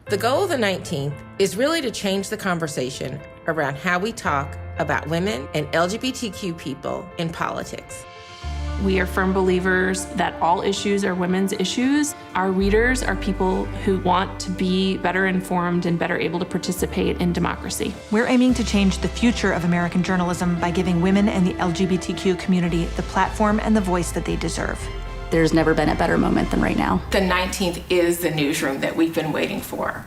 The goal of the 19th is really to change the conversation around how we talk about women and LGBTQ people in politics. We are firm believers that all issues are women's issues. Our readers are people who want to be better informed and better able to participate in democracy. We're aiming to change the future of American journalism by giving women and the LGBTQ community the platform and the voice that they deserve. There's never been a better moment than right now. The 19th is the newsroom that we've been waiting for.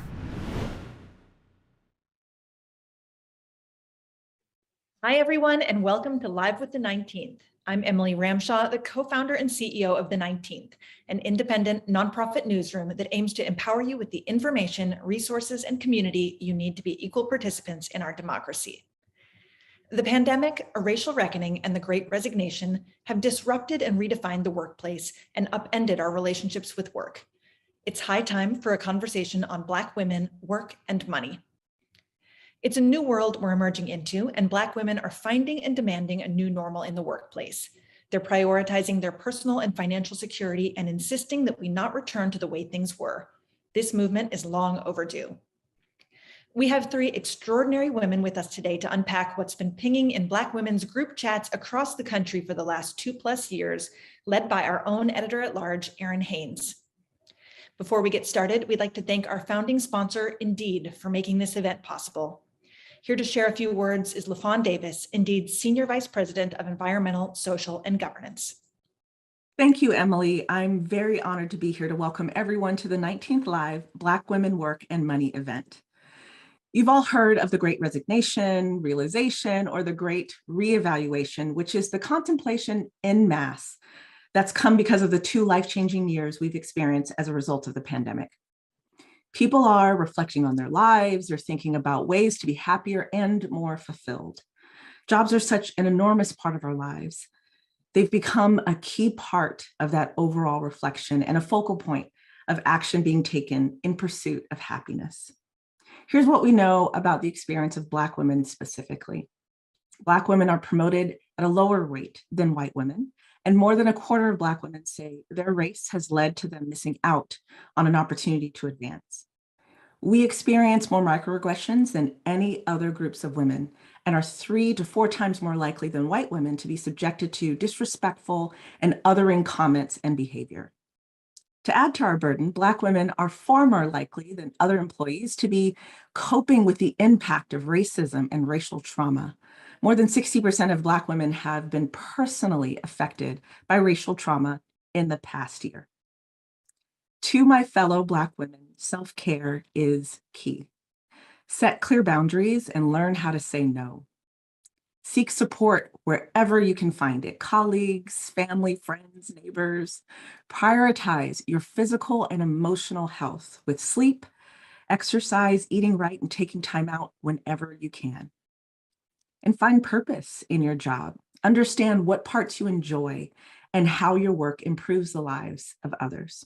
Hi, everyone, and welcome to Live with the 19th. I'm Emily Ramshaw, the co-founder and CEO of The 19th, an independent nonprofit newsroom that aims to empower you with the information, resources, and community you need to be equal participants in our democracy. The pandemic, a racial reckoning, and the Great Resignation have disrupted and redefined the workplace and upended our relationships with work. It's high time for a conversation on Black women, work, and money. It's a new world we're emerging into, and Black women are finding and demanding a new normal in the workplace. They're prioritizing their personal and financial security and insisting that we not return to the way things were. This movement is long overdue. We have three extraordinary women with us today to unpack what's been pinging in Black women's group chats across the country for the last 2+ years, led by our own editor-at-large, Erin Haynes. Before we get started, we'd like to thank our founding sponsor, Indeed, for making this event possible. Here to share a few words is LaFawn Davis, Indeed's Senior Vice President of Environmental, Social, and Governance. Thank you, Emily. I'm very honored to be here to welcome everyone to the 19th Live Black Women Work and Money event. You've all heard of the Great Resignation, realization, or the Great Reevaluation, which is the contemplation en masse that's come because of the 2 life-changing years we've experienced as a result of the pandemic. People are reflecting on their lives, they're thinking about ways to be happier and more fulfilled. Jobs are such an enormous part of our lives. They've become a key part of that overall reflection and a focal point of action being taken in pursuit of happiness. Here's what we know about the experience of Black women specifically. Black women are promoted at a lower rate than white women, and more than a quarter of Black women say their race has led to them missing out on an opportunity to advance. We experience more microaggressions than any other groups of women and are 3 to 4 times more likely than white women to be subjected to disrespectful and othering comments and behavior. To add to our burden, Black women are far more likely than other employees to be coping with the impact of racism and racial trauma. More than 60% of Black women have been personally affected by racial trauma in the past year. To my fellow Black women, self-care is key. Set clear boundaries and learn how to say no. Seek support wherever you can find it, colleagues, family, friends, neighbors. Prioritize your physical and emotional health with sleep, exercise, eating right, and taking time out whenever you can. And find purpose in your job. Understand what parts you enjoy and how your work improves the lives of others.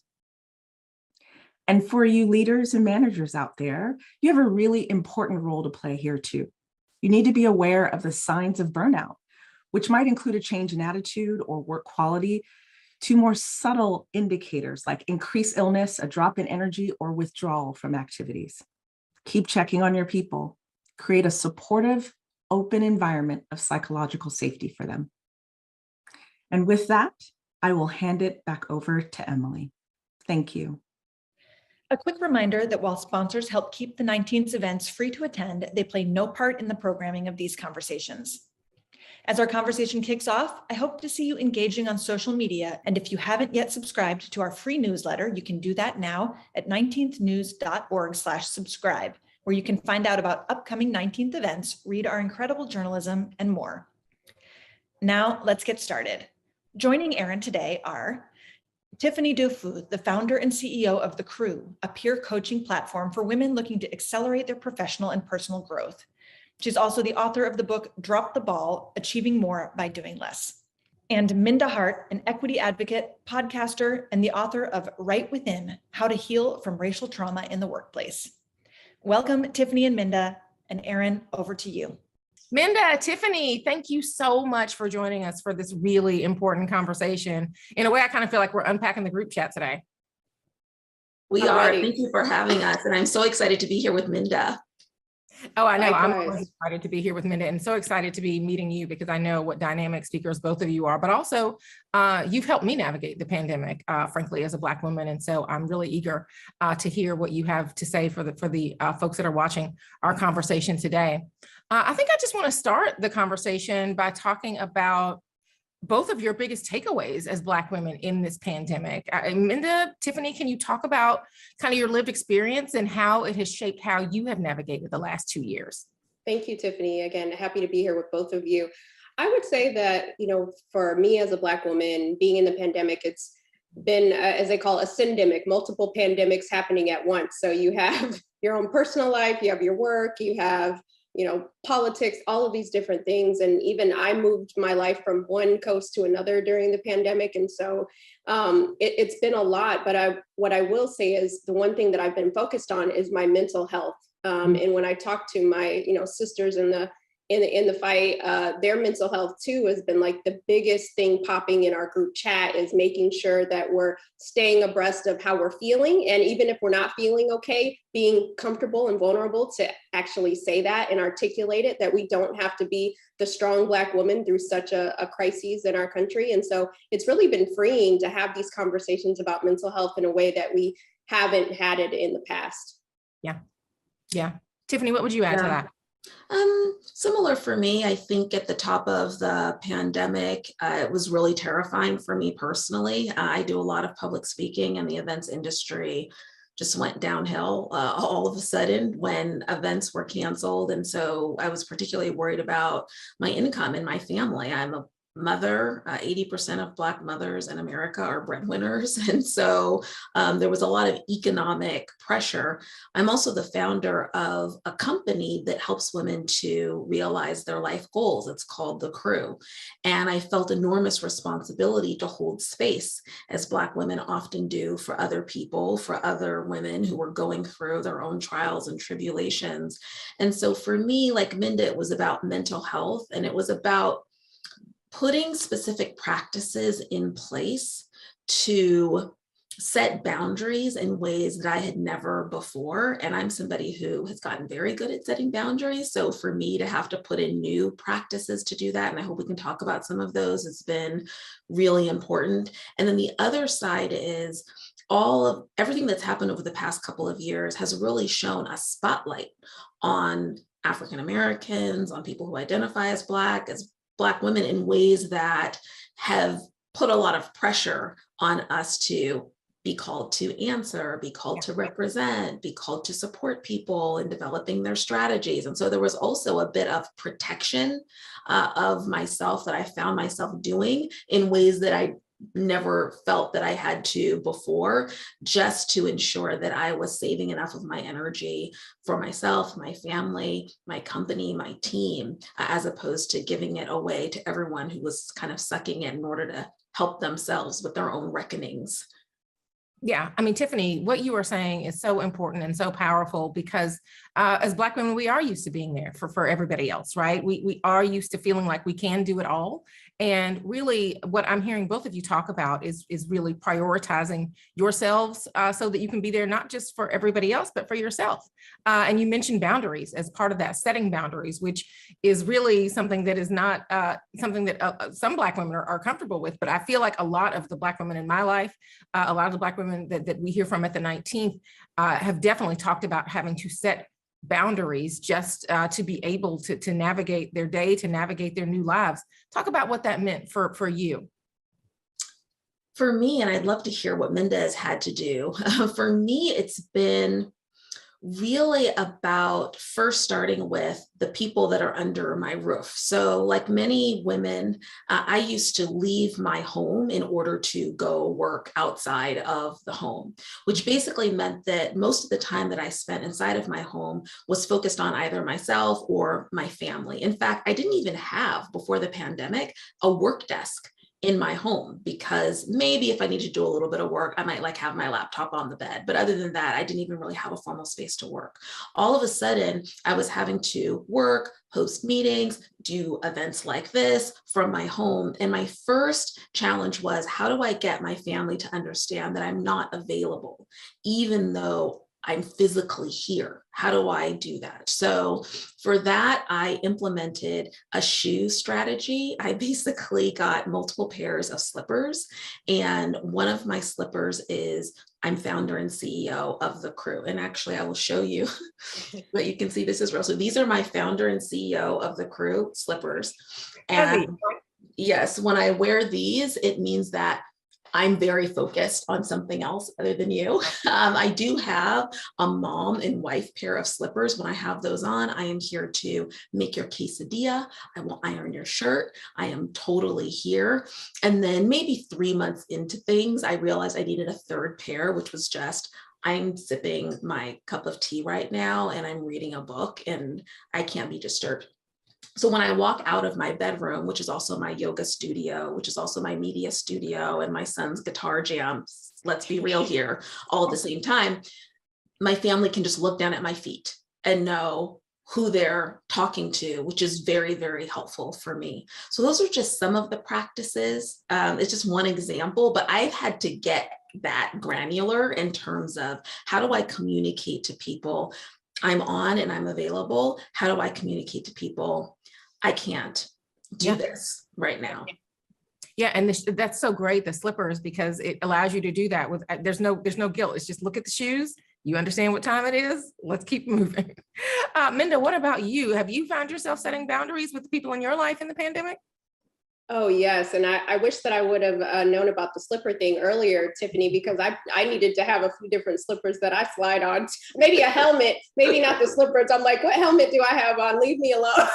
And for you leaders and managers out there, you have a really important role to play here too. You need to be aware of the signs of burnout, which might include a change in attitude or work quality, to more subtle indicators like increased illness, a drop in energy, or withdrawal from activities. Keep checking on your people. Create a supportive, open environment of psychological safety for them. And with that, I will hand it back over to Emily. Thank you. A quick reminder that while sponsors help keep the 19th events free to attend, they play no part in the programming of these conversations. As our conversation kicks off, I hope to see you engaging on social media. And if you haven't yet subscribed to our free newsletter, you can do that now at 19thnews.org/subscribe, where you can find out about upcoming 19th events, read our incredible journalism, and more. Now, let's get started. Joining Erin today are Tiffany Dufu, the founder and CEO of The Crew, a peer coaching platform for women looking to accelerate their professional and personal growth. She's also the author of the book, Drop the Ball, Achieving More by Doing Less. And Minda Hart, an equity advocate, podcaster, and the author of Right Within, How to Heal from Racial Trauma in the Workplace. Welcome, Tiffany and Minda, and Erin, over to you. Minda, Tiffany, thank you so much for joining us for this really important conversation. In a way, I kind of feel like we're unpacking the group chat today. We are. Thank you for having us. And I'm so excited to be here with Minda. Oh, I know. Likewise. I'm always excited to be here with Minda and so excited to be meeting you because I know what dynamic speakers both of you are, but also you've helped me navigate the pandemic, frankly, as a Black woman. And so I'm really eager to hear what you have to say for the folks that are watching our conversation today. I think I just want to start the conversation by talking about both of your biggest takeaways as Black women in this pandemic. Minda, Tiffany, can you talk about kind of your lived experience and how it has shaped how you have navigated the last 2 years? Thank you, Tiffany. Again, happy to be here with both of you. I would say that, for me as a Black woman, being in the pandemic, it's been, as they call a syndemic, multiple pandemics happening at once. So you have your own personal life, you have your work, you have politics, all of these different things. And even I moved my life from one coast to another during the pandemic. And so it's been a lot, but what I will say is the one thing that I've been focused on is my mental health. And when I talk to my, sisters in the fight, their mental health too has been like the biggest thing popping in our group chat is making sure that we're staying abreast of how we're feeling. And even if we're not feeling okay, being comfortable and vulnerable to actually say that and articulate it, that we don't have to be the strong Black woman through such a crisis in our country. And so it's really been freeing to have these conversations about mental health in a way that we haven't had it in the past. Yeah. Tiffany, what would you add to that? Similar for me. I think at the top of the pandemic, it was really terrifying for me personally. I do a lot of public speaking, and the events industry just went downhill all of a sudden when events were canceled. And so I was particularly worried about my income and my family. I'm a mother. 80% of Black mothers in America are breadwinners. And so there was a lot of economic pressure. I'm also the founder of a company that helps women to realize their life goals. It's called The Crew. And I felt enormous responsibility to hold space, as Black women often do, for other people, for other women who were going through their own trials and tribulations. And so for me, like Minda, it was about mental health, and it was about putting specific practices in place to set boundaries in ways that I had never before. And I'm somebody who has gotten very good at setting boundaries. So for me to have to put in new practices to do that, and I hope we can talk about some of those, has been really important. And then the other side is all of everything that's happened over the past couple of years has really shown a spotlight on African Americans, on people who identify as Black women, in ways that have put a lot of pressure on us to be called to answer, be called to represent, be called to support people in developing their strategies. And so there was also a bit of protection of myself that I found myself doing in ways that I never felt that I had to before, just to ensure that I was saving enough of my energy for myself, my family, my company, my team, as opposed to giving it away to everyone who was kind of sucking it in order to help themselves with their own reckonings. Yeah, I mean, Tiffany, what you are saying is so important and so powerful because as Black women, we are used to being there for everybody else, right? We are used to feeling like we can do it all. And really what I'm hearing both of you talk about is really prioritizing yourselves so that you can be there not just for everybody else, but for yourself. And you mentioned boundaries as part of that, setting boundaries, which is really something that is not something that some Black women are comfortable with. But I feel like a lot of the Black women in my life, a lot of the Black women that we hear from at the 19th have definitely talked about having to set boundaries just to be able to navigate their day, to navigate their new lives. Talk about what that meant for you. For me, and I'd love to hear what Minda has had to do. For me, it's been really about first starting with the people that are under my roof. So like many women, I used to leave my home in order to go work outside of the home, which basically meant that most of the time that I spent inside of my home was focused on either myself or my family. In fact, I didn't even have, before the pandemic, a work desk in my home, because maybe if I need to do a little bit of work, I might like have my laptop on the bed. But other than that, I didn't even really have a formal space to work. All of a sudden, I was having to work, host meetings, do events like this from my home. And my first challenge was, how do I get my family to understand that I'm not available, even though I'm physically here? How do I do that? So for that, I implemented a shoe strategy. I basically got multiple pairs of slippers. And one of my slippers is, I'm founder and CEO of the crew. And actually, I will show you, but you can see this is real. So these are my founder and CEO of the crew slippers. And yes, when I wear these, it means that I'm very focused on something else other than you. I do have a mom and wife pair of slippers. When I have those on, I am here to make your quesadilla. I will iron your shirt. I am totally here. And then maybe 3 months into things, I realized I needed a third pair, which was just, I'm sipping my cup of tea right now and I'm reading a book and I can't be disturbed. So when I walk out of my bedroom, which is also my yoga studio, which is also my media studio and my son's guitar jams, let's be real here, all at the same time, my family can just look down at my feet and know who they're talking to, which is very, very helpful for me. So those are just some of the practices. It's just one example, but I've had to get that granular in terms of, how do I communicate to people I'm on and I'm available? How do I communicate to people I can't do this right now? Yeah, and that's so great, the slippers, because it allows you to do that with, there's no guilt. It's just look at the shoes. You understand what time it is. Let's keep moving. Minda, what about you? Have you found yourself setting boundaries with the people in your life in the pandemic? Oh, yes. And I wish that I would have known about the slipper thing earlier, Tiffany, because I needed to have a few different slippers that I slide on. Maybe a helmet, maybe not the slippers. I'm like, what helmet do I have on? Leave me alone.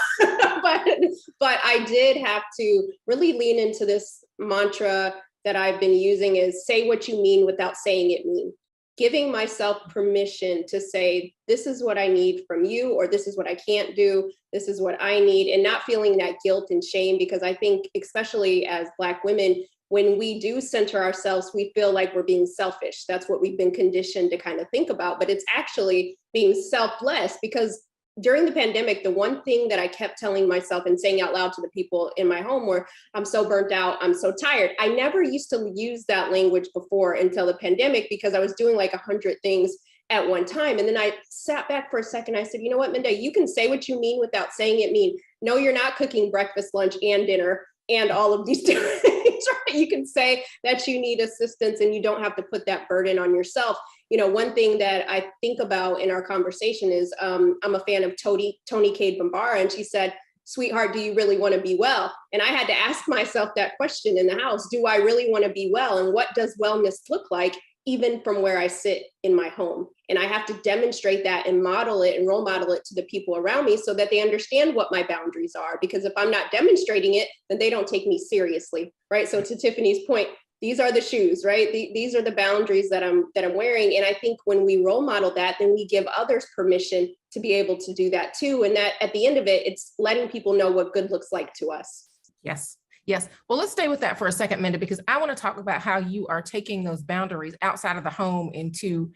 but I did have to really lean into this mantra that I've been using, is say what you mean without saying it mean. Giving myself permission to say, this is what I need from you, or this is what I can't do. This is what I need, and not feeling that guilt and shame, because I think, especially as Black women, when we do center ourselves, we feel like we're being selfish. That's what we've been conditioned to kind of think about, but it's actually being selfless, because during the pandemic, the one thing that I kept telling myself and saying out loud to the people in my home were, I'm so burnt out, I'm so tired. I never used to use that language before until the pandemic, because I was doing like 100 things at one time. And then I sat back for a second. I said, you know what, Minda, you can say what you mean without saying it mean. No, you're not cooking breakfast, lunch, and dinner, and all of these different things, right? You can say that you need assistance and you don't have to put that burden on yourself. You know, one thing that I think about in our conversation is I'm a fan of Tony Cade Bambara, and she said, sweetheart, do you really want to be well? And I had to ask myself that question in the house. Do I really want to be well? And what does wellness look like, even from where I sit in my home? And I have to demonstrate that and model it and role model it to the people around me so that they understand what my boundaries are. Because if I'm not demonstrating it, then they don't take me seriously, right? So to Tiffany's point, these are the shoes, right? These are the boundaries that I'm wearing. And I think when we role model that, then we give others permission to be able to do that too. And that at the end of it, it's letting people know what good looks like to us. Yes. Yes. Well, let's stay with that for a second, Minda, because I want to talk about how you are taking those boundaries outside of the home into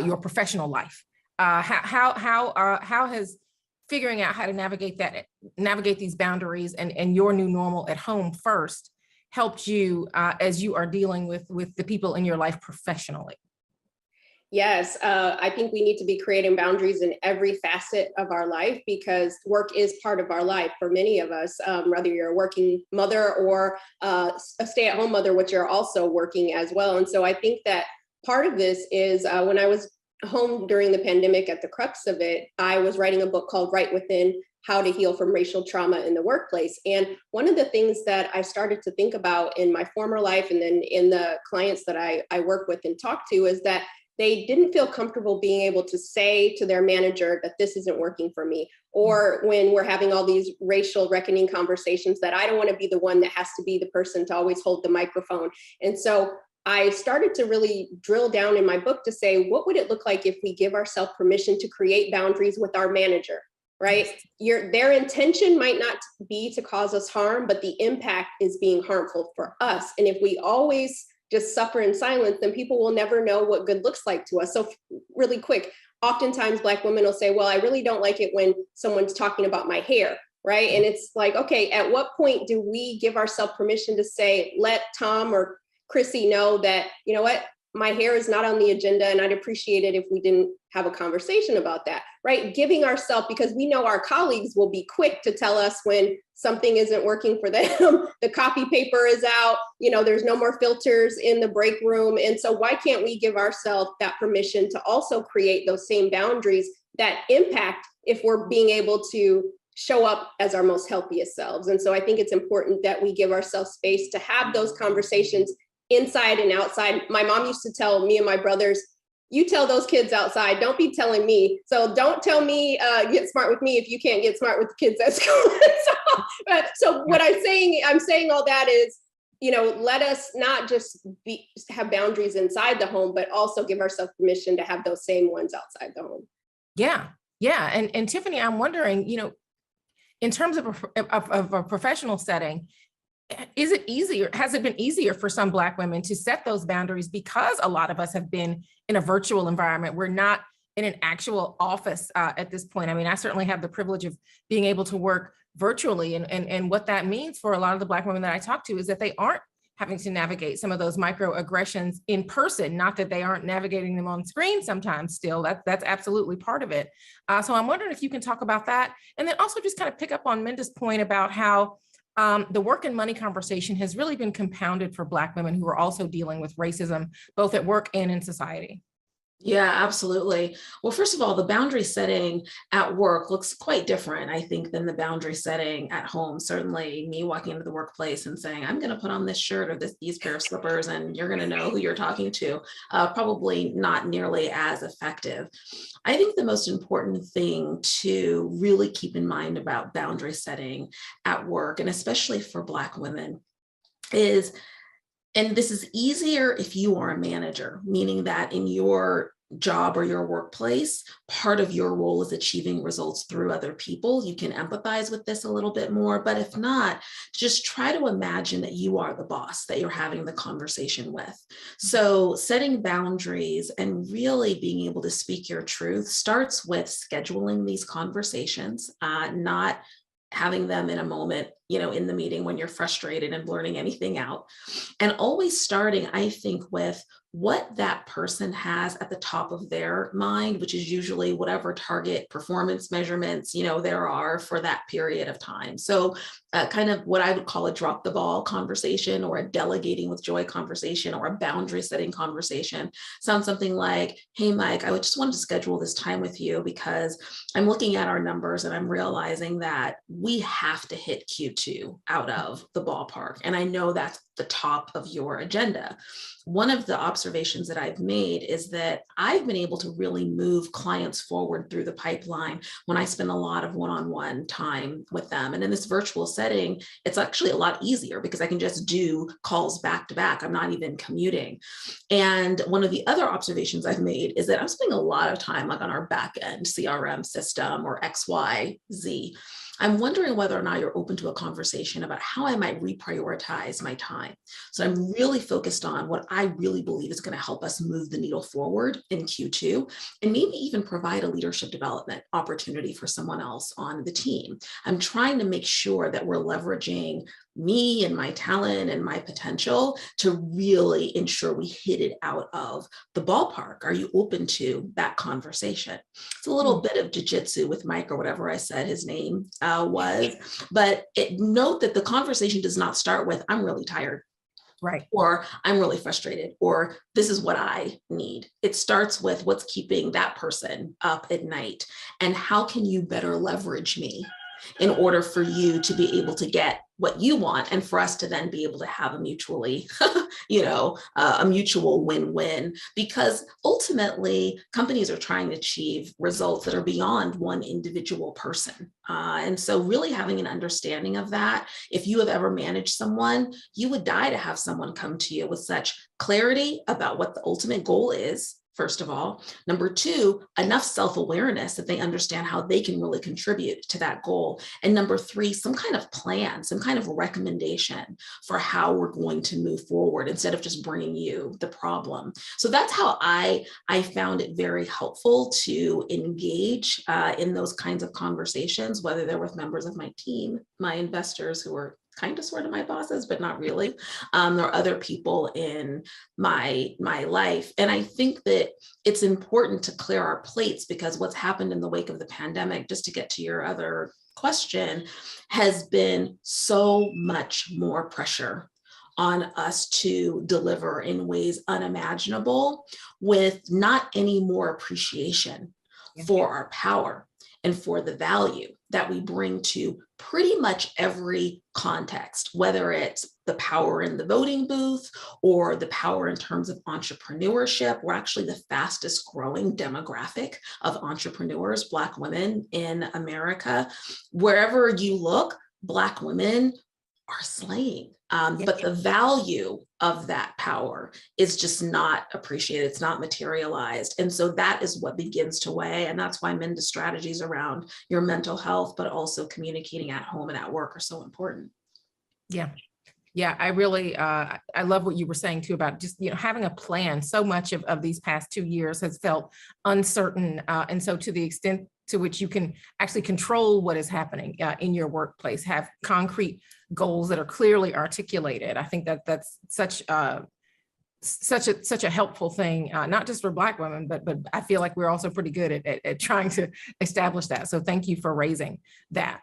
your professional life. How has figuring out how to navigate these boundaries and your new normal at home first helped you as you are dealing with the people in your life professionally? Yes, I think we need to be creating boundaries in every facet of our life, because work is part of our life for many of us, whether you're a working mother or a stay-at-home mother, which are also working as well. And so I think that part of this is when I was home during the pandemic, at the crux of it, I was writing a book called Right Within: How to Heal from Racial Trauma in the Workplace. And one of the things that I started to think about in my former life and then in the clients that I work with and talk to is that they didn't feel comfortable being able to say to their manager that this isn't working for me. Or when we're having all these racial reckoning conversations, that I don't want to be the one that has to be the person to always hold the microphone. And so I started to really drill down in my book to say, what would it look like if we give ourselves permission to create boundaries with our manager? right? Their intention might not be to cause us harm, but the impact is being harmful for us. And if we always just suffer in silence, then people will never know what good looks like to us. So really quick, oftentimes Black women will say, well, I really don't like it when someone's talking about my hair, right? And it's like, okay, at what point do we give ourselves permission to say, let Tom or Chrissy know that, you know what, my hair is not on the agenda, and I'd appreciate it if we didn't have a conversation about that, right? Giving ourselves, because we know our colleagues will be quick to tell us when something isn't working for them. The copy paper is out, there's no more filters in the break room. And so why can't we give ourselves that permission to also create those same boundaries that impact if we're being able to show up as our most healthiest selves? And so I think it's important that we give ourselves space to have those conversations inside and outside. My mom used to tell me and my brothers, you tell those kids outside, don't be telling me. So don't tell me, get smart with me if you can't get smart with the kids at school. so what I'm saying all that is, let us not just have boundaries inside the home, but also give ourselves permission to have those same ones outside the home. Yeah. And Tiffany, I'm wondering, in terms of a professional setting, has it been easier for some Black women to set those boundaries because a lot of us have been in a virtual environment? We're not in an actual office at this point. I mean, I certainly have the privilege of being able to work virtually. And what that means for a lot of the Black women that I talk to is that they aren't having to navigate some of those microaggressions in person, not that they aren't navigating them on screen sometimes still. That's absolutely part of it. So I'm wondering if you can talk about that. And then also just kind of pick up on Minda's point about how the work and money conversation has really been compounded for Black women who are also dealing with racism, both at work and in society. Yeah, absolutely. Well, first of all, the boundary setting at work looks quite different, I think, than the boundary setting at home. Certainly me walking into the workplace and saying, I'm going to put on this shirt or these pair of slippers, and you're going to know who you're talking to, probably not nearly as effective. I think the most important thing to really keep in mind about boundary setting at work, and especially for Black women, is, and this is easier if you are a manager, meaning that in your job or your workplace, part of your role is achieving results through other people. You can empathize with this a little bit more, but if not, just try to imagine that you are the boss that you're having the conversation with. So setting boundaries and really being able to speak your truth starts with scheduling these conversations, not having them in a moment, in the meeting when you're frustrated and blurting anything out. And always starting, I think, with what that person has at the top of their mind, which is usually whatever target performance measurements, there are for that period of time. So kind of what I would call a drop the ball conversation, or a delegating with joy conversation, or a boundary setting conversation sounds something like, hey, Mike, I just wanted to schedule this time with you because I'm looking at our numbers and I'm realizing that we have to hit Q2 out of the ballpark. And I know that's the top of your agenda. One of the observations that I've made is that I've been able to really move clients forward through the pipeline when I spend a lot of one-on-one time with them. And in this virtual setting, it's actually a lot easier because I can just do calls back to back. I'm not even commuting. And one of the other observations I've made is that I'm spending a lot of time like on our back end CRM system or XYZ. I'm wondering whether or not you're open to a conversation about how I might reprioritize my time. So I'm really focused on what I really believe is going to help us move the needle forward in Q2, and maybe even provide a leadership development opportunity for someone else on the team. I'm trying to make sure that we're leveraging me and my talent and my potential to really ensure we hit it out of the ballpark. Are you open to that conversation? It's a little bit of jujitsu with Mike, or whatever I said his name was, but note that the conversation does not start with, I'm really tired. Right. Or I'm really frustrated, or this is what I need. It starts with what's keeping that person up at night, and how can you better leverage me in order for you to be able to get what you want, and for us to then be able to have a mutually, a mutual win-win, because ultimately companies are trying to achieve results that are beyond one individual person. And so really having an understanding of that, if you have ever managed someone, you would die to have someone come to you with such clarity about what the ultimate goal is first of all. Number two, enough self-awareness that they understand how they can really contribute to that goal. And number three, some kind of plan, some kind of recommendation for how we're going to move forward instead of just bringing you the problem. So that's how I found it very helpful to engage in those kinds of conversations, whether they're with members of my team, my investors who are kind of sort of my bosses, but not really. There are other people in my life. And I think that it's important to clear our plates, because what's happened in the wake of the pandemic, just to get to your other question, has been so much more pressure on us to deliver in ways unimaginable, with not any more appreciation for our power and for the value that we bring to pretty much every context, whether it's the power in the voting booth or the power in terms of entrepreneurship. We're actually the fastest growing demographic of entrepreneurs, Black women in America. Wherever you look, Black women are slaying. But the value of that power is just not appreciated. It's not materialized. And so that is what begins to weigh. And that's why Minda's strategies around your mental health, but also communicating at home and at work, are so important. Yeah. Yeah, I really, I love what you were saying too about just, having a plan. So much of these past 2 years has felt uncertain. And so to the extent to which you can actually control what is happening in your workplace, have concrete goals that are clearly articulated. I think that that's such a helpful thing, not just for Black women, but I feel like we're also pretty good at trying to establish that. So thank you for raising that.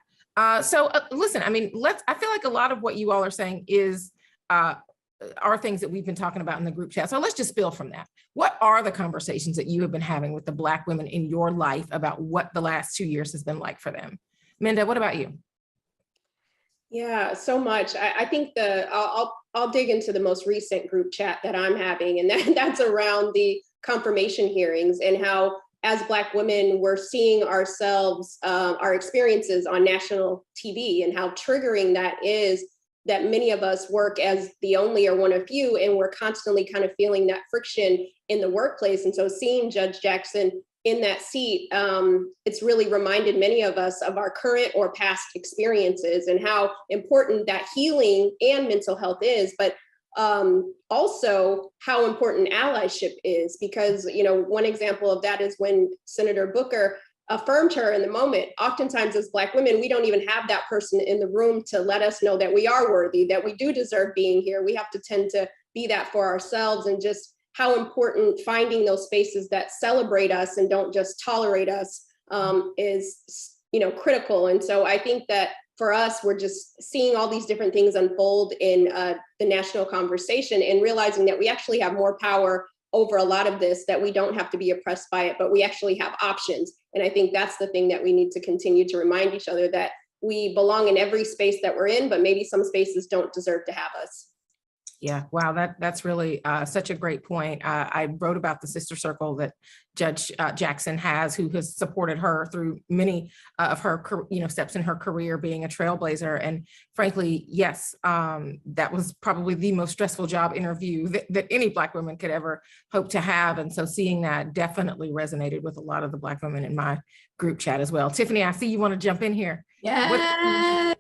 Listen, I mean, I feel like a lot of what you all are saying are things that we've been talking about in the group chat. So let's just spill from that. What are the conversations that you have been having with the Black women in your life about what the last 2 years has been like for them? Minda, what about you? Yeah, so much. I think I'll dig into the most recent group chat that I'm having, and that's around the confirmation hearings and how, as Black women, we're seeing ourselves, our experiences on national TV, and how triggering that is, that many of us work as the only or one of few, and we're constantly kind of feeling that friction in the workplace. And so seeing Judge Jackson in that seat, it's really reminded many of us of our current or past experiences and how important that healing and mental health is, but also how important allyship is, because, one example of that is when Senator Booker affirmed her in the moment. Oftentimes as Black women, we don't even have that person in the room to let us know that we are worthy, that we do deserve being here. We have to tend to be that for ourselves, and just how important finding those spaces that celebrate us and don't just tolerate us is, critical. And so I think that for us, we're just seeing all these different things unfold in the national conversation, and realizing that we actually have more power over a lot of this, that we don't have to be oppressed by it, but we actually have options. And I think that's the thing that we need to continue to remind each other, that we belong in every space that we're in, but maybe some spaces don't deserve to have us. Yeah, wow, that's really such a great point. I wrote about the sister circle that Judge Jackson has, who has supported her through many of her steps in her career, being a trailblazer. And frankly, yes, that was probably the most stressful job interview that any Black woman could ever hope to have. And so seeing that definitely resonated with a lot of the Black women in my group chat as well. Tiffany, I see you want to jump in here. Yes.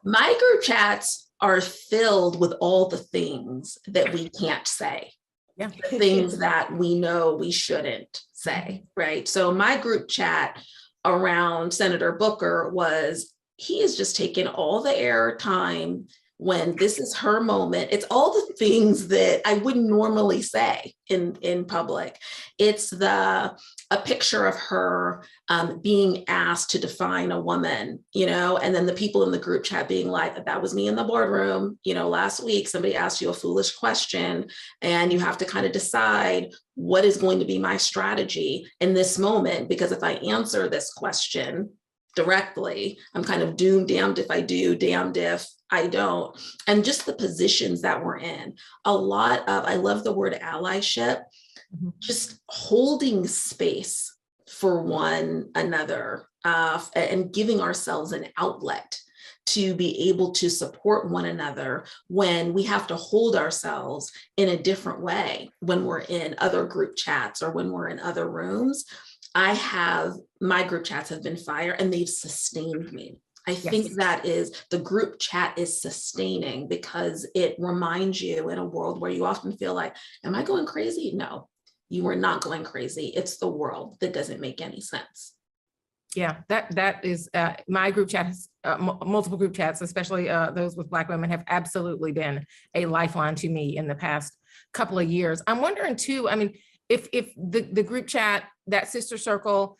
My group chats are filled with all the things that we can't say, the things that we know we shouldn't say, right? So my group chat around Senator Booker was, he is just taking all the air time when this is her moment. It's all the things that I wouldn't normally say in public. It's a picture of her being asked to define a woman, and then the people in the group chat being like, that was me in the boardroom, last week, somebody asked you a foolish question, and you have to kind of decide what is going to be my strategy in this moment, because if I answer this question directly, I'm kind of doomed, damned if I do, damned if I don't. And just the positions that we're in, I love the word allyship, just holding space for one another and giving ourselves an outlet to be able to support one another when we have to hold ourselves in a different way when we're in other group chats or when we're in other rooms. My group chats have been fire and they've sustained me. I think that is the group chat is sustaining because it reminds you in a world where you often feel like, am I going crazy? No, you are not going crazy. It's the world that doesn't make any sense. Yeah, that is my group chat has multiple group chats, especially those with Black women, have absolutely been a lifeline to me in the past couple of years. I'm wondering too, I mean, if the group chat, that sister circle,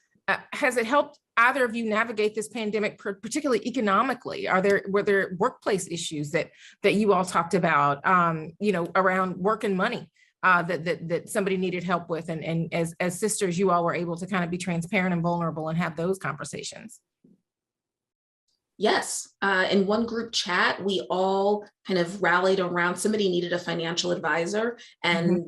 has it helped either of you navigate this pandemic, particularly economically? Were there workplace issues that you all talked about, around work and money that somebody needed help with? And as sisters, you all were able to kind of be transparent and vulnerable and have those conversations. Yes. In one group chat, we all kind of rallied around somebody needed a financial advisor, and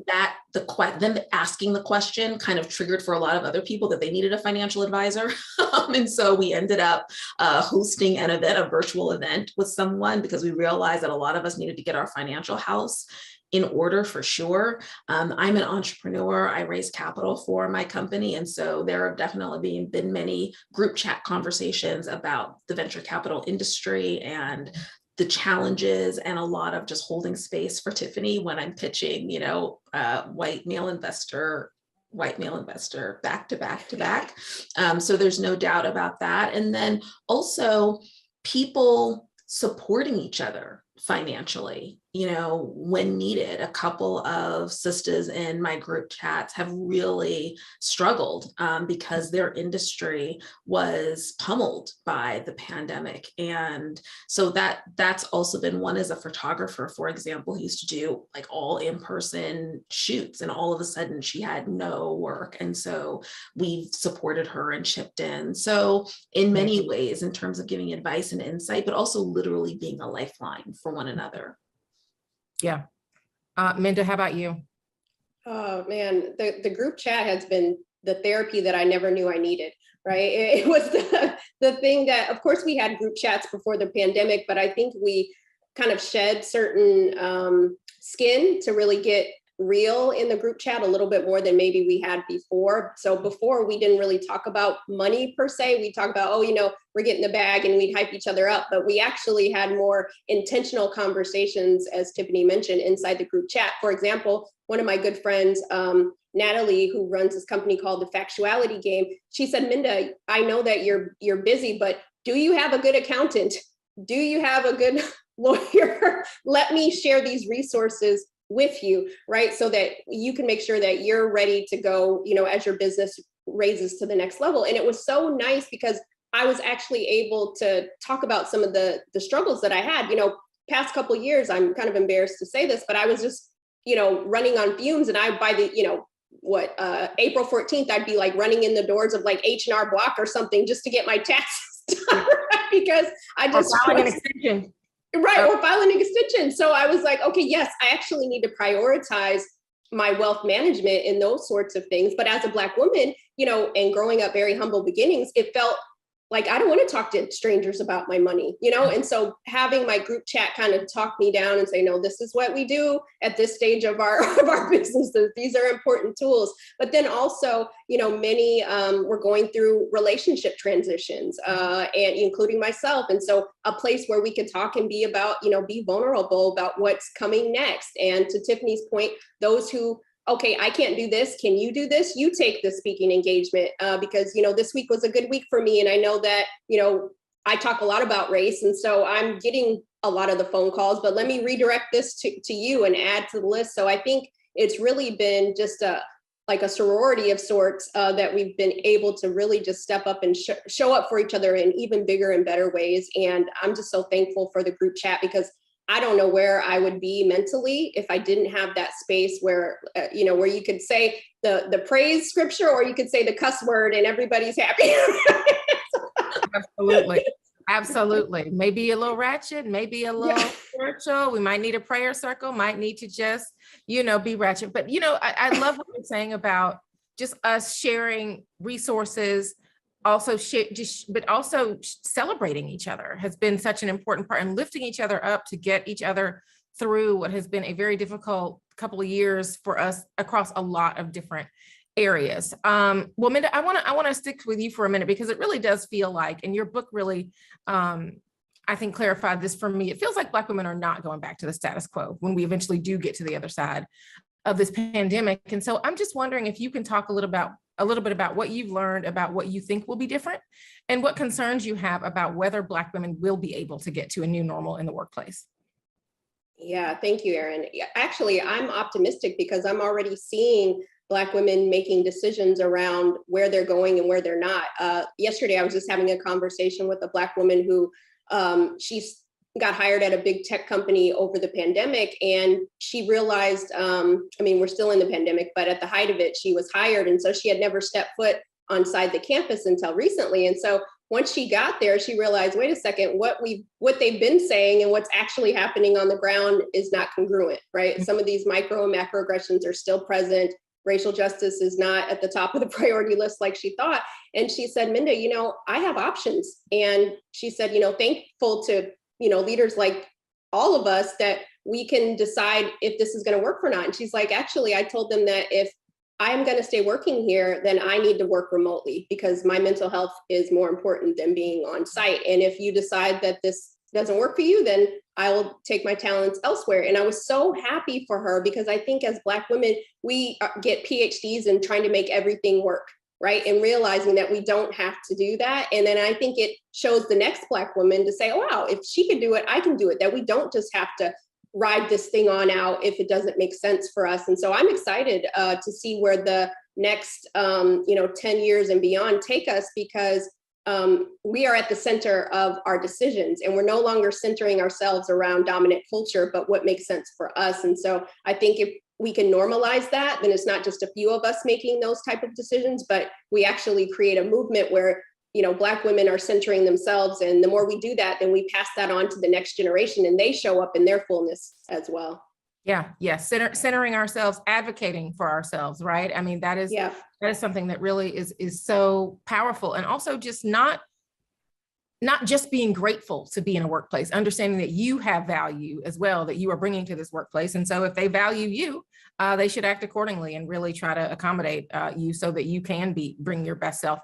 them asking the question kind of triggered for a lot of other people that they needed a financial advisor. And so we ended up hosting a virtual event with someone because we realized that a lot of us needed to get our financial house in order for sure. I'm an entrepreneur. I raise capital for my company. And so there have definitely been many group chat conversations about the venture capital industry and the challenges, and a lot of just holding space for Tiffany when I'm pitching, white male investor back to back to back. So there's no doubt about that. And then also people supporting each other financially, when needed. A couple of sisters in my group chats have really struggled because their industry was pummeled by the pandemic. And so that's also been one. As a photographer, for example, who used to do like all in-person shoots, and all of a sudden she had no work. And so we've supported her and chipped in. So in many ways, in terms of giving advice and insight, but also literally being a lifeline for one another. Yeah. Minda, how about you? Oh man, the group chat has been the therapy that I never knew I needed, right? It was the thing that, of course, we had group chats before the pandemic, but I think we kind of shed certain skin to really get real in the group chat a little bit more than maybe we had before. So before, we didn't really talk about money per se. We talk about, we're getting the bag, and we'd hype each other up, but we actually had more intentional conversations, as Tiffany mentioned, inside the group chat. For example, one of my good friends, Natalie, who runs this company called The Factuality Game, she said, Minda, I know that you're busy, but do you have a good accountant? Do you have a good lawyer? Let me share these resources with you, right? So that you can make sure that you're ready to go, as your business raises to the next level. And it was so nice because I was actually able to talk about some of the struggles that I had, past couple of years. I'm kind of embarrassed to say this, but I was just, running on fumes. And by the, April 14th, I'd be like running in the doors of like H&R Block or something just to get my taxes done, right? Because I just filing an extension. Right, or filing an extension. So I was like, okay, yes, I actually need to prioritize my wealth management and those sorts of things. But as a Black woman, and growing up very humble beginnings, it felt like I don't want to talk to strangers about my money, and so having my group chat kind of talk me down and say, no, this is what we do at this stage of our businesses. These are important tools. But then also, many were going through relationship transitions, and including myself. And so a place where we could talk and be about, be vulnerable about what's coming next. And to Tiffany's point, those who, okay, I can't do this. Can you do this? You take the speaking engagement because, this week was a good week for me. And I know that, I talk a lot about race. And so I'm getting a lot of the phone calls, but let me redirect this to you and add to the list. So I think it's really been just like a sorority of sorts that we've been able to really just step up and show up for each other in even bigger and better ways. And I'm just so thankful for the group chat because I don't know where I would be mentally if I didn't have that space where, where you could say the praise scripture or you could say the cuss word and everybody's happy. Absolutely. Absolutely. Maybe a little ratchet, maybe a little spiritual. We might need a prayer circle, might need to just, be ratchet. But, I love what you're saying about just us sharing resources, also but also celebrating each other has been such an important part, and lifting each other up to get each other through what has been a very difficult couple of years for us across a lot of different areas. Well, Minda, I want to stick with you for a minute, because it really does feel like, and your book really, I think, clarified this for me. It feels like Black women are not going back to the status quo when we eventually do get to the other side of this pandemic. And so I'm just wondering if you can talk a little bit about what you've learned about what you think will be different, and what concerns you have about whether Black women will be able to get to a new normal in the workplace. Yeah, thank you, Erin. Actually, I'm optimistic because I'm already seeing Black women making decisions around where they're going and where they're not. Yesterday, I was just having a conversation with a Black woman who she's got hired at a big tech company over the pandemic, and she realized, we're still in the pandemic, but at the height of it, she was hired. And so she had never stepped foot on the campus until recently. And so once she got there, she realized, wait a second, what they've been saying and what's actually happening on the ground is not congruent, right? Some of these micro and macroaggressions are still present. Racial justice is not at the top of the priority list like she thought. And she said, Minda, I have options. And she said, thankful to, leaders like all of us that we can decide if this is going to work or not. And she's like, actually, I told them that if I'm going to stay working here, then I need to work remotely because my mental health is more important than being on site. And if you decide that this doesn't work for you, then I will take my talents elsewhere. And I was so happy for her, because I think as Black women, we get PhDs in trying to make everything work, right? And realizing that we don't have to do that. And then I think it shows the next Black woman to say, oh, wow, if she can do it, I can do it, that we don't just have to ride this thing on out if it doesn't make sense for us. And so I'm excited to see where the next 10 years and beyond take us, because we are at the center of our decisions, and we're no longer centering ourselves around dominant culture, but what makes sense for us. And so I think if we can normalize that, then it's not just a few of us making those type of decisions, but we actually create a movement where Black women are centering themselves. And the more we do that, then we pass that on to the next generation, and they show up in their fullness as well. Yeah. Centering ourselves, advocating for ourselves, right? I mean, that is something that really is so powerful. And also just not just being grateful to be in a workplace, understanding that you have value as well, that you are bringing to this workplace. And so if they value you, they should act accordingly and really try to accommodate you so that you can bring your best self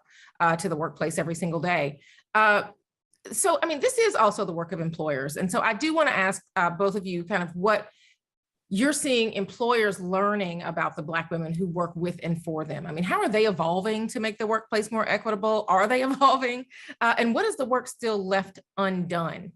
to the workplace every single day. So, this is also the work of employers. And so I do want to ask both of you kind of what you're seeing employers learning about the Black women who work with and for them. How are they evolving to make the workplace more equitable? Are they evolving? And what is the work still left undone?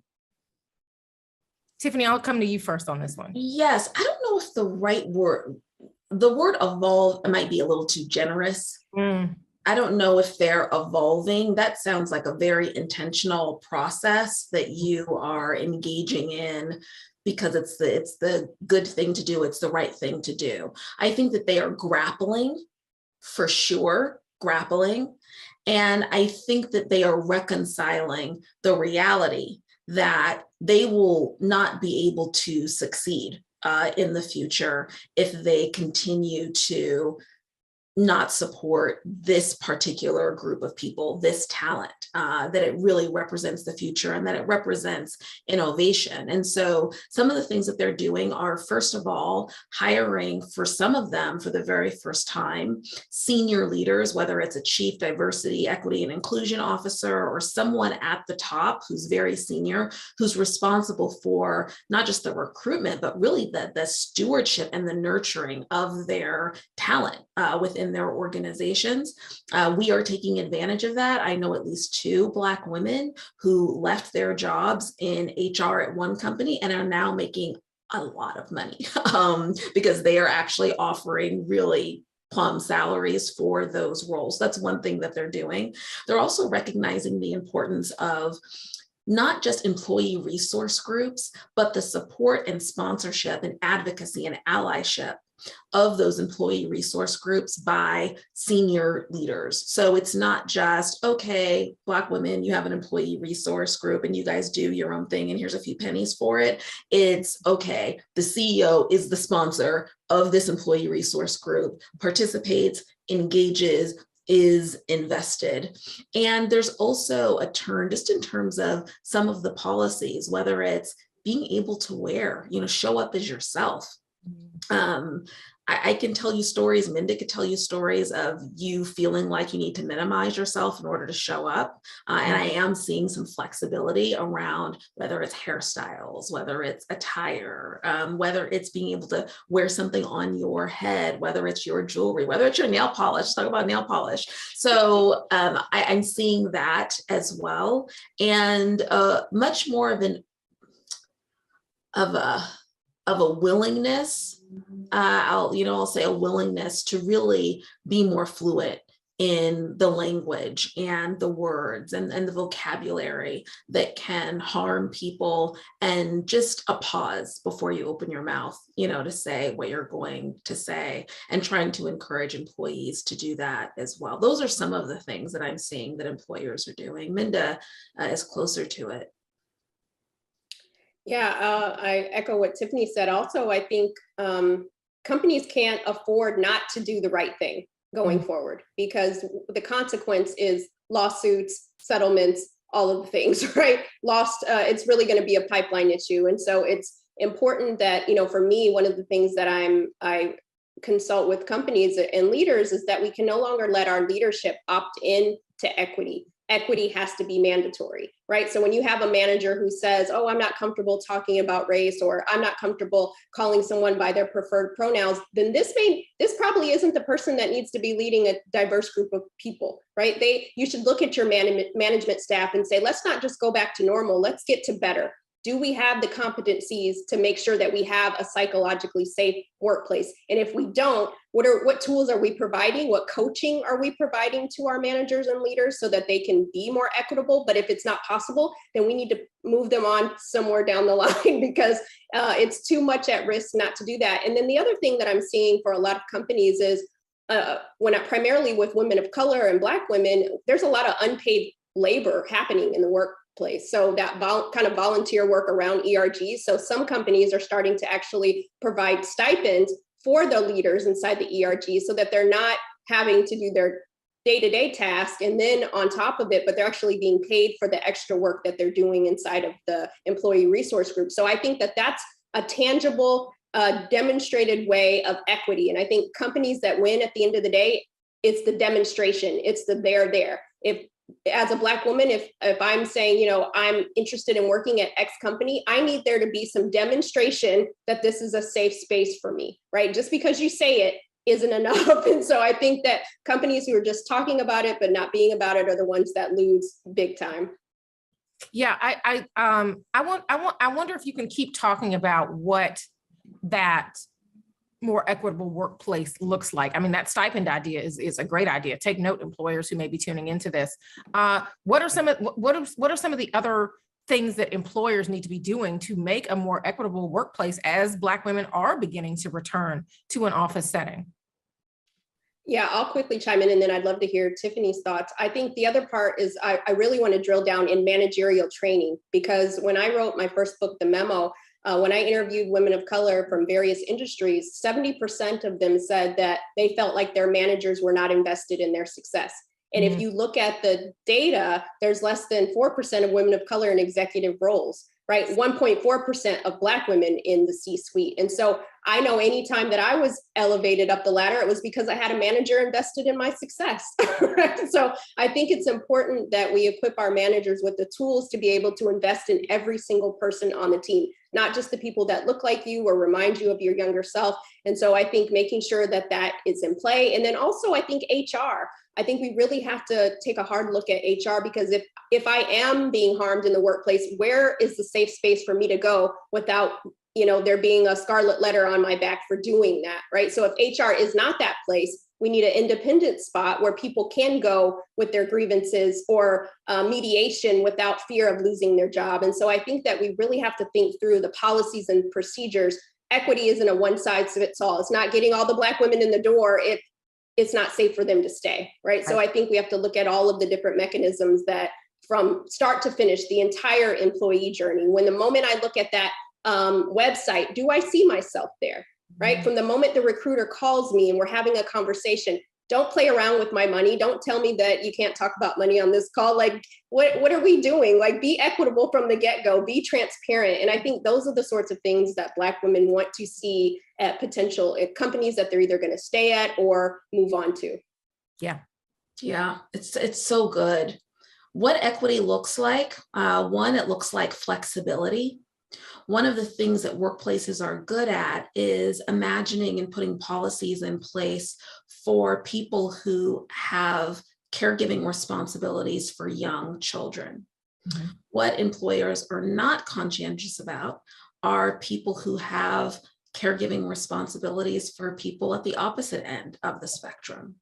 Tiffany, I'll come to you first on this one. Yes, I don't know if the word evolve might be a little too generous. I don't know if they're evolving. That sounds like a very intentional process that you are engaging in, because it's the good thing to do. It's the right thing to do. I think that they are grappling, for sure, And I think that they are reconciling the reality that they will not be able to succeed in the future if they continue to not support this particular group of people, this talent, that it really represents the future and that it represents innovation. And so some of the things that they're doing are, first of all, hiring for some of them for the very first time, senior leaders, whether it's a chief diversity, equity, and inclusion officer or someone at the top who's very senior, who's responsible for not just the recruitment, but really the stewardship and the nurturing of their talent within their organizations. We are taking advantage of that. I know at least 2 Black women who left their jobs in HR at one company and are now making a lot of money because they are actually offering really plum salaries for those roles. That's one thing that they're doing. They're also recognizing the importance of not just employee resource groups, but the support and sponsorship and advocacy and allyship of those employee resource groups by senior leaders. So it's not just, okay, Black women, you have an employee resource group and you guys do your own thing and here's a few pennies for it. It's, okay, the CEO is the sponsor of this employee resource group, participates, engages, is invested. And there's also a turn just in terms of some of the policies, whether it's being able to wear, show up as yourself. I can tell you stories, Minda could tell you stories of you feeling like you need to minimize yourself in order to show up. And I am seeing some flexibility around whether it's hairstyles, whether it's attire, whether it's being able to wear something on your head, whether it's your jewelry, whether it's your nail polish. Let's talk about nail polish. So I'm seeing that as well. And much more of a willingness, I'll say a willingness to really be more fluid in the language and the words and the vocabulary that can harm people, and just a pause before you open your mouth, to say what you're going to say, and trying to encourage employees to do that as well. Those are some of the things that I'm seeing that employers are doing. Minda is closer to it. Yeah, I echo what Tiffany said. Also, I think companies can't afford not to do the right thing going forward, because the consequence is lawsuits, settlements, all of the things, right? It's really going to be a pipeline issue. And so it's important that, for me, one of the things that I consult with companies and leaders is that we can no longer let our leadership opt in to equity. Equity has to be mandatory, right? So when you have a manager who says, oh, I'm not comfortable talking about race, or I'm not comfortable calling someone by their preferred pronouns, then this probably isn't the person that needs to be leading a diverse group of people, right? You should look at your management staff and say, let's not just go back to normal, let's get to better. Do we have the competencies to make sure that we have a psychologically safe workplace? And if we don't, what tools are we providing? What coaching are we providing to our managers and leaders so that they can be more equitable? But if it's not possible, then we need to move them on somewhere down the line, because it's too much at risk not to do that. And then the other thing that I'm seeing for a lot of companies is primarily with women of color and Black women, there's a lot of unpaid labor happening in the workplace. So that kind of volunteer work around ERG. So some companies are starting to actually provide stipends for the leaders inside the ERG, so that they're not having to do their day-to-day task and then on top of it, but they're actually being paid for the extra work that they're doing inside of the employee resource group. So I think that that's a tangible, demonstrated way of equity. And I think companies that win at the end of the day, it's the demonstration, it's the there. As a Black woman, if I'm saying, I'm interested in working at X company, I need there to be some demonstration that this is a safe space for me, right? Just because you say it isn't enough. And so I think that companies who are just talking about it but not being about it are the ones that lose big time. Yeah, I wonder if you can keep talking about what that more equitable workplace looks like. I mean, that stipend idea is a great idea. Take note, employers who may be tuning into this. What are some of the other things that employers need to be doing to make a more equitable workplace as Black women are beginning to return to an office setting? Yeah, I'll quickly chime in, and then I'd love to hear Tiffany's thoughts. I think the other part is I really want to drill down in managerial training, because when I wrote my first book, The Memo, when I interviewed women of color from various industries, 70% of them said that they felt like their managers were not invested in their success. And if you look at the data, there's less than 4% of women of color in executive roles, right? 1.4% of Black women in the C-suite. And so I know anytime that I was elevated up the ladder, it was because I had a manager invested in my success. Right? So I think it's important that we equip our managers with the tools to be able to invest in every single person on the team, not just the people that look like you or remind you of your younger self. And so I think making sure that that is in play. And then also I think HR, I think we really have to take a hard look at HR, because if I am being harmed in the workplace, where is the safe space for me to go without, there being a scarlet letter on my back for doing that, right? So if HR is not that place, we need an independent spot where people can go with their grievances or mediation without fear of losing their job. And so I think that we really have to think through the policies and procedures. Equity isn't a one size fits all. It's not getting all the Black women in the door if it's not safe for them to stay, right? So I think we have to look at all of the different mechanisms that from start to finish, the entire employee journey. When the moment I look at that website, do I see myself there, right? From the moment the recruiter calls me and we're having a conversation, don't play around with my money. Don't tell me that you can't talk about money on this call. Like, what are we doing? Like, be equitable from the get-go, be transparent. And I think those are the sorts of things that Black women want to see at potential companies that they're either going to stay at or move on to. Yeah. Yeah, it's so good. What equity looks like, one, it looks like flexibility. One of the things that workplaces are good at is imagining and putting policies in place for people who have caregiving responsibilities for young children. Mm-hmm. What employers are not conscientious about are people who have caregiving responsibilities for people at the opposite end of the spectrum.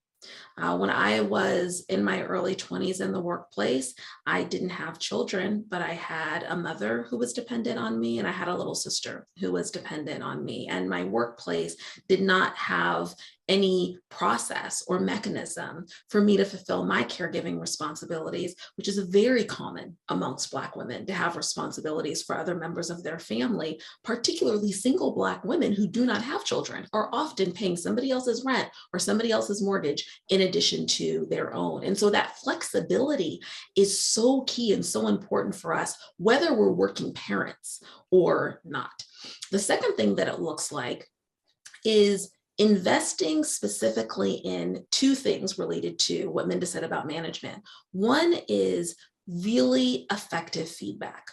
When I was in my early 20s in the workplace, I didn't have children, but I had a mother who was dependent on me, and I had a little sister who was dependent on me. And my workplace did not have any process or mechanism for me to fulfill my caregiving responsibilities, which is very common amongst Black women to have responsibilities for other members of their family. Particularly single Black women who do not have children are often paying somebody else's rent or somebody else's mortgage in addition to their own. And so that flexibility is so key and so important for us, whether we're working parents or not. The second thing that it looks like is investing specifically in two things related to what Minda said about management. One is really effective feedback.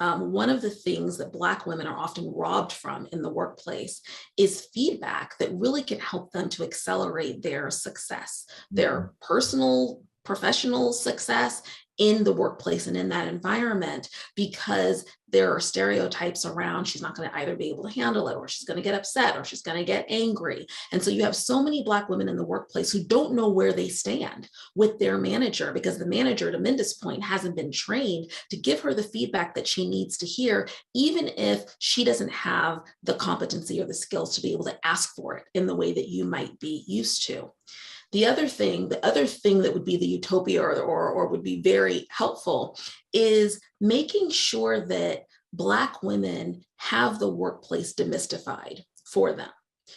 One of the things that Black women are often robbed from in the workplace is feedback that really can help them to accelerate their success, their personal, professional success in the workplace and in that environment, because there are stereotypes around she's not going to either be able to handle it, or she's going to get upset, or she's going to get angry. And so you have so many Black women in the workplace who don't know where they stand with their manager, because the manager, to Minda's point, hasn't been trained to give her the feedback that she needs to hear, even if she doesn't have the competency or the skills to be able to ask for it in the way that you might be used to. The other thing that would be the utopia or would be very helpful is making sure that Black women have the workplace demystified for them.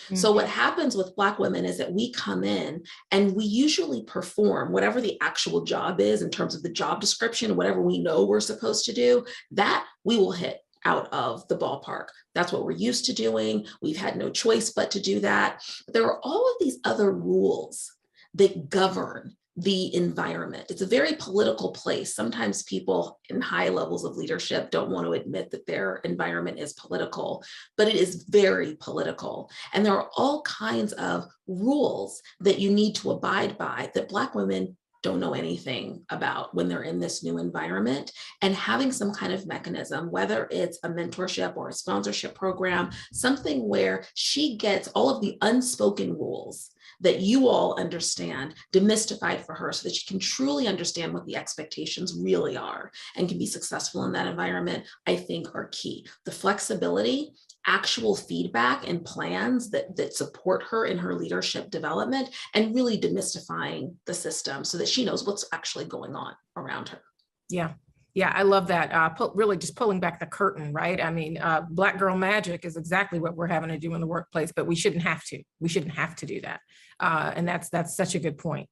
Mm-hmm. So what happens with Black women is that we come in and we usually perform whatever the actual job is in terms of the job description, whatever we know we're supposed to do, that we will hit out of the ballpark. That's what we're used to doing. We've had no choice but to do that. But there are all of these other rules that govern the environment. It's a very political place. Sometimes people in high levels of leadership don't want to admit that their environment is political, but it is very political. And there are all kinds of rules that you need to abide by that Black women don't know anything about when they're in this new environment. And having some kind of mechanism, whether it's a mentorship or a sponsorship program, something where she gets all of the unspoken rules that you all understand demystified for her, so that she can truly understand what the expectations really are and can be successful in that environment, I think are key. The flexibility, actual feedback and plans that support her in her leadership development, and really demystifying the system so that she knows what's actually going on around her. Yeah. Yeah, I love that. Really just pulling back the curtain, right? I mean, Black girl magic is exactly what we're having to do in the workplace, but we shouldn't have to. We shouldn't have to do that. And that's such a good point.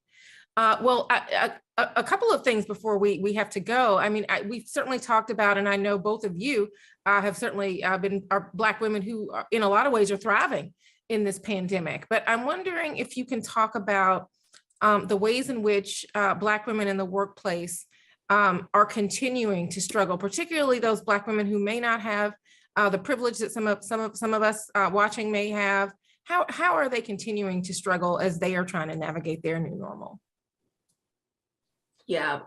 Well, a couple of things before we have to go. I mean, we've certainly talked about, and I know both of you have certainly are Black women who are, in a lot of ways, are thriving in this pandemic. But I'm wondering if you can talk about the ways in which Black women in the workplace are continuing to struggle, particularly those Black women who may not have the privilege that some of us watching may have. How are they continuing to struggle as they are trying to navigate their new normal? Yeah,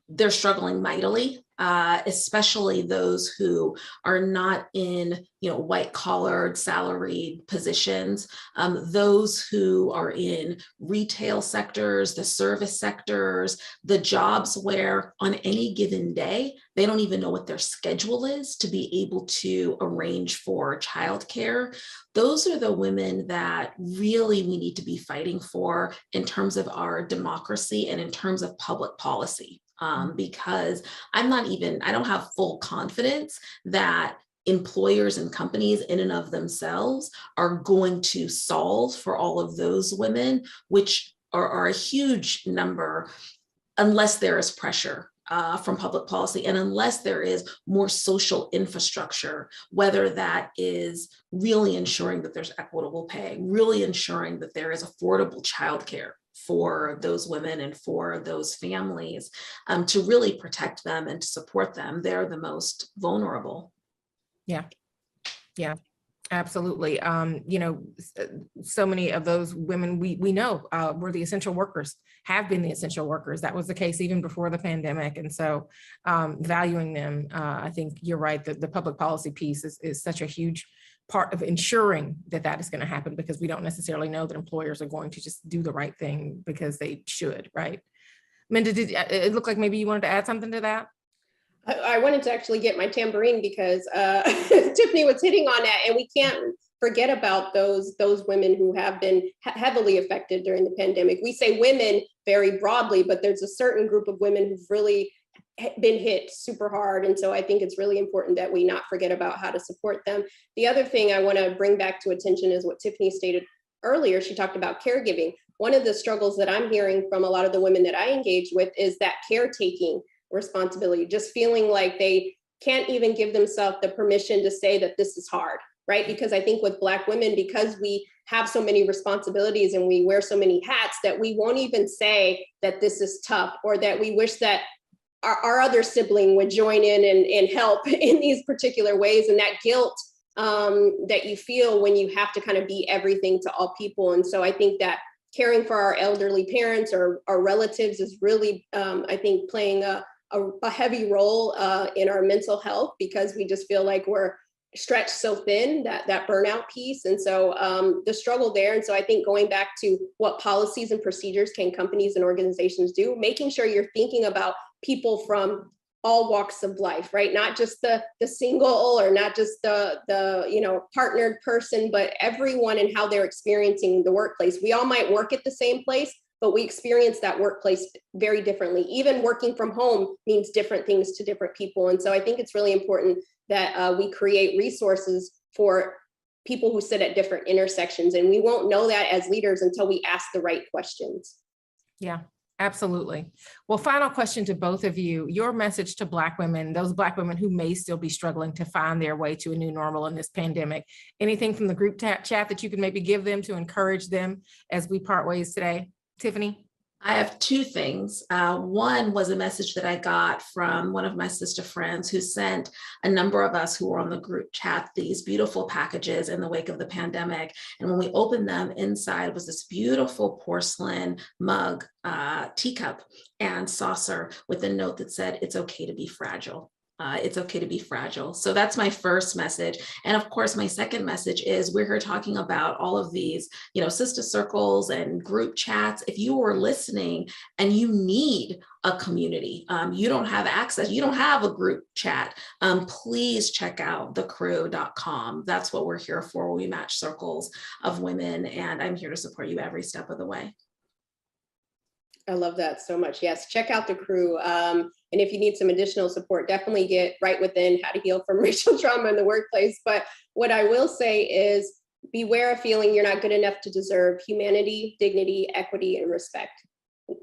they're struggling mightily, especially those who are not in, white collared salaried positions. Those who are in retail sectors, the service sectors, the jobs where on any given day, they don't even know what their schedule is to be able to arrange for childcare. Those are the women that really we need to be fighting for in terms of our democracy and in terms of public policy. Because I don't have full confidence that employers and companies in and of themselves are going to solve for all of those women, which are a huge number unless there is pressure from public policy and unless there is more social infrastructure, whether that is really ensuring that there's equitable pay, really ensuring that there is affordable childcare for those women and for those families, to really protect them and to support them. They're the most vulnerable. Yeah. Absolutely. So many of those women we know were the essential workers, have been the essential workers. That was the case even before the pandemic. And so valuing them, I think you're right, that the public policy piece is such a huge part of ensuring that is going to happen, because we don't necessarily know that employers are going to just do the right thing because they should, right? Minda, did it look like maybe you wanted to add something to that? I wanted to actually get my tambourine because Tiffany was hitting on that, and we can't forget about those women who have been heavily affected during the pandemic. We say women very broadly, but there's a certain group of women who've really been hit super hard. And so I think it's really important that we not forget about how to support them. The other thing I want to bring back to attention is what Tiffany stated earlier. She talked about caregiving. One of the struggles that I'm hearing from a lot of the women that I engage with is that caretaking responsibility, just feeling like they can't even give themselves the permission to say that this is hard, right? Because I think with Black women, because we have so many responsibilities and we wear so many hats, that we won't even say that this is tough, or that we wish that our other sibling would join in and help in these particular ways. And that guilt that you feel when you have to kind of be everything to all people. And so I think that caring for our elderly parents or our relatives is really, I think, playing a heavy role in our mental health, because we just feel like we're stretched so thin, that burnout piece. And so the struggle there. And so I think going back to what policies and procedures can companies and organizations do, making sure you're thinking about people from all walks of life, right? Not just the single, or not just the partnered person, but everyone and how they're experiencing the workplace. We all might work at the same place, but we experience that workplace very differently. Even working from home means different things to different people. And so I think it's really important that we create resources for people who sit at different intersections. And we won't know that as leaders until we ask the right questions. Yeah, absolutely. Well, final question to both of you. Your message to Black women, those Black women who may still be struggling to find their way to a new normal in this pandemic. Anything from the group chat that you could maybe give them to encourage them as we part ways today? Tiffany? I have two things. One was a message that I got from one of my sister friends who sent a number of us who were on the group chat these beautiful packages in the wake of the pandemic. And when we opened them, inside was this beautiful porcelain mug, teacup, and saucer with a note that said, "It's okay to be fragile." It's okay to be fragile. So that's my first message. And of course, my second message is we're here talking about all of these, sister circles and group chats. If you are listening and you need a community, you don't have access, you don't have a group chat, please check out thecrew.com. That's what we're here for. We match circles of women, and I'm here to support you every step of the way. I love that so much. Yes, check out the crew. And if you need some additional support, definitely get Right Within, How to Heal from Racial Trauma in the Workplace. But what I will say is beware of feeling you're not good enough to deserve humanity, dignity, equity, and respect.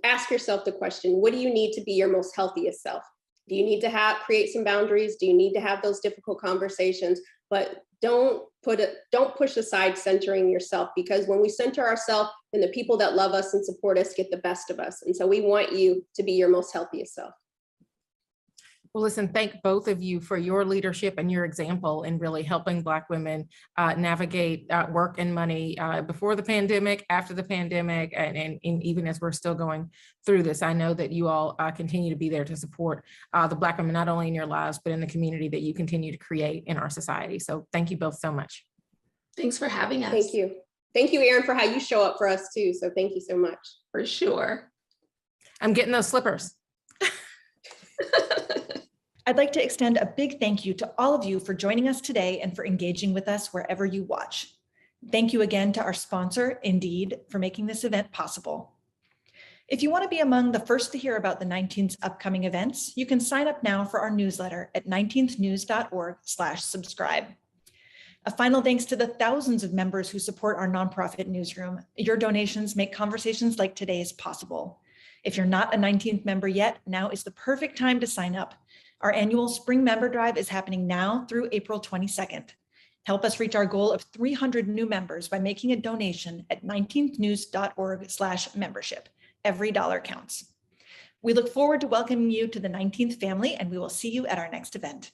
Ask yourself the question, what do you need to be your most healthiest self? Do you need to create some boundaries? Do you need to have those difficult conversations? But don't push aside centering yourself, because when we center ourselves, then the people that love us and support us get the best of us. And so we want you to be your most healthiest self. Well, listen, thank both of you for your leadership and your example in really helping Black women navigate work and money before the pandemic, after the pandemic, and even as we're still going through this. I know that you all continue to be there to support the Black women, not only in your lives, but in the community that you continue to create in our society. So thank you both so much. Thanks for having us. Thank you. Thank you, Erin, for how you show up for us too. So thank you so much. For sure. I'm getting those slippers. I'd like to extend a big thank you to all of you for joining us today and for engaging with us wherever you watch. Thank you again to our sponsor, Indeed, for making this event possible. If you want to be among the first to hear about the 19th's upcoming events, you can sign up now for our newsletter at 19thnews.org/subscribe. A final thanks to the thousands of members who support our nonprofit newsroom. Your donations make conversations like today's possible. If you're not a 19th member yet, now is the perfect time to sign up. Our annual spring member drive is happening now through April 22nd. Help us reach our goal of 300 new members by making a donation at 19thnews.org/membership. Every dollar counts. We look forward to welcoming you to the 19th family, and we will see you at our next event.